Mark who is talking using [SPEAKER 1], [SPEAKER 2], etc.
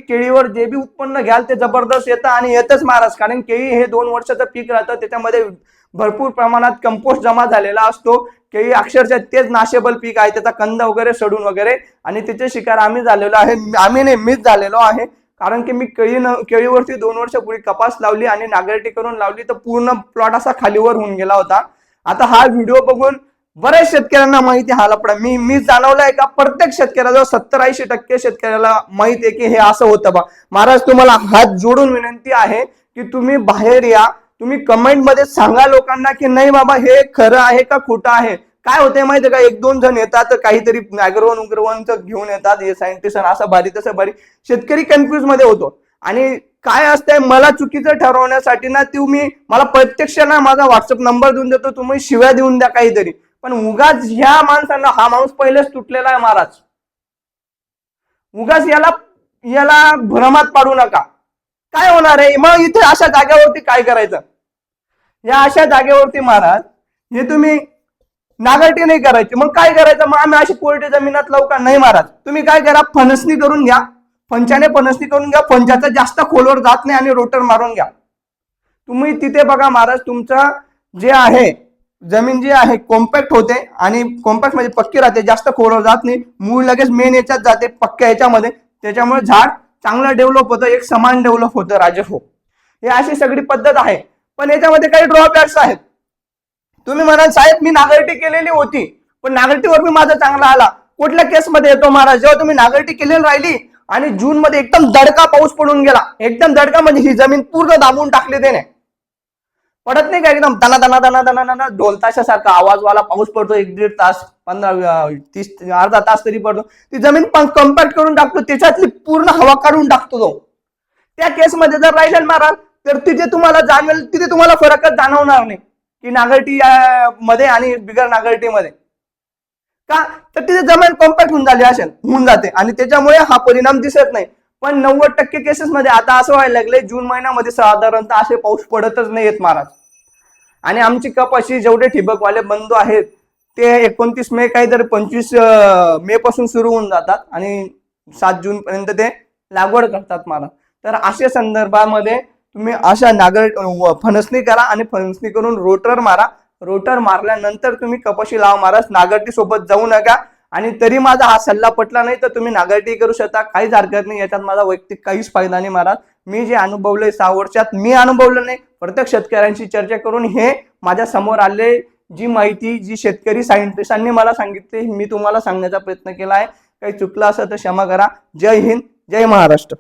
[SPEAKER 1] केळीवर जे बी उत्पन्न घ्याल ते जबरदस्त येतं आणि येतच महाराज, कारण केळी हे 2 वर्षाचं पीक राहतं, त्याच्यामध्ये भरपूर प्रमाणात कंपोस्ट जमा झालेला असतो. केळी अक्षरशः तेच नाशेबल पीक आहे, त्याचा कंद वगैरे सडून वगैरे, आणि त्याचे शिकार आम्ही झालेलो आहे. आम्ही नाही, मीच झालेलो आहे. कारण की मी केळीवरती 2 वर्षापूर्वी कपास लावली आणि नांगरटी करून लावली, तर पूर्ण प्लॉट असा खालीवर होऊन गेला होता. आता हा व्हिडिओ बघून बऱ्याच शेतकऱ्यांना माहिती हा लफडा मी जाणवलाय का प्रत्येक शेतकऱ्याला 70-80% शेतकऱ्याला माहिती आहे की हे असं होतं बा. महाराज तुम्हाला हात जोडून विनंती आहे की तुम्ही बाहेर या, तुम्ही कमेंट मध्ये सांगा लोकांना की नाही बाबा हे खरं आहे का खोटं आहे. काय होतंय माहितीये का, 1-2 जण येतात काहीतरी अॅग्रोनचं घेऊन येतात, हे सायंटिस्ट असं भारी तसं भारी, शेतकरी कन्फ्युज मध्ये होतो. आणि काय असतंय, मला चुकीचं ठरवण्यासाठी ना तुम्ही मला प्रत्यक्ष ना माझा व्हॉट्सअप नंबर देऊन देतो, तुम्ही शिव्या देऊन द्या काहीतरी, पण उगाच ह्या माणसांना, हा माणूस पहिलेच तुटलेला आहे महाराज, उगाच याला भ्रमात पाडू नका. काय होणार आहे मग इथे अशा जागेवरती काय करायचं, या अशा जागेवरती महाराज हे तुम्ही नांगरटी नाही करायची, मग काय करायचं, मग आम्ही अशी कोरडी जमिनात लावू का, नाही महाराज. तुम्ही काय करा, फणसणी करून घ्या, फणसाने फणसणी करून घ्या, फणसाचा जास्त खोलवर जात नाही, आणि रोटर मारून घ्या. तुम्ही तिथे बघा महाराज, तुमचं जे आहे जमीन जी आहे कॉम्पॅक्ट होते, आणि कॉम्पॅक्ट म्हणजे पक्की राहते, जास्त खोलवर जात नाही, मूळ लगेच मेन याच्यात जाते पक्क्या याच्यामध्ये, त्याच्यामुळे झाड चांगलं डेव्हलप होतं, एक समान डेव्हलप होतं राजे हो. हे अशी सगळी पद्धत आहे. पण याच्यामध्ये काही ड्रॉबॅक्स आहेत. तुम्ही म्हणाल साहेब मी नांगरटी केलेली होती, पण नांगरटीवर मी माझा चांगला आला. कुठल्या केसमध्ये येतो महाराज, जेव्हा तुम्ही नांगरटी केलेली राहिली आणि जून मध्ये एकदम दडका पाऊस पडून गेला, एकदम दडका म्हणजे ही जमीन पूर्ण दाबून टाकली त्याने, पडत नाही का एकदम दना दना दना दना दना ढोलताशासारखा आवाजवाला पाऊस पडतो, 1-1.5 तास, 15-30 अर्धा तास तरी पडतो, ती जमीन कॉम्पॅक्ट करून टाकतो, त्याच्यातली पूर्ण हवा काढून टाकतो तो. त्या केसमध्ये जर राहिलं महाराज, तर तिथे तुम्हाला जाणवेल, तिथे तुम्हाला फरकच जाणवणार नाही की नांगरटी मध्ये आणि बिगर नांगरटी मध्ये, का तर तिथे जमीन कॉम्पॅक्ट होऊन जाते, आणि त्याच्यामुळे हा परिणाम दिसत नाही. पण 90% केसेस मध्ये आता असं व्हायला लागलंय, जून महिन्यामध्ये साधारणतः असे पाऊस पडतच नाहीयेत महाराज. आणि आमची कपाशी जेवढे ठिबकवाले बंधू आहेत ते 29 मे काहीतरी 25 मे पासून सुरू होऊन जातात, आणि 7 जून पर्यंत ते लागवड करतात महाराज. तर अशा संदर्भामध्ये तुम्ही अशा फणसणी करा, आणि फणसणी करून रोटर मारा. रोटर मारल्यानंतर तुम्ही कपाशी लावा महाराज, नांगरटी सोबत जाऊ नका. आणि तरी माझा हा सल्ला पटला नाही तर तुम्ही नांगरटी करू शकता, काहीच हरकत नाही, याच्यात माझा वैयक्तिक काहीच फायदा नाही महाराज. मी जे अनुभवलंय 6 वर्षात, मी अनुभवलं नाही, प्रत्येक शेतकऱ्यांशी चर्चा करून हे माझ्या समोर आले, जी माहिती जी शेतकरी सायंटिस्टांनी मला सांगितली मी तुम्हाला सांगण्याचा प्रयत्न केला आहे. काही चुकलं असेल तर क्षमा करा. जय हिंद, जय महाराष्ट्र.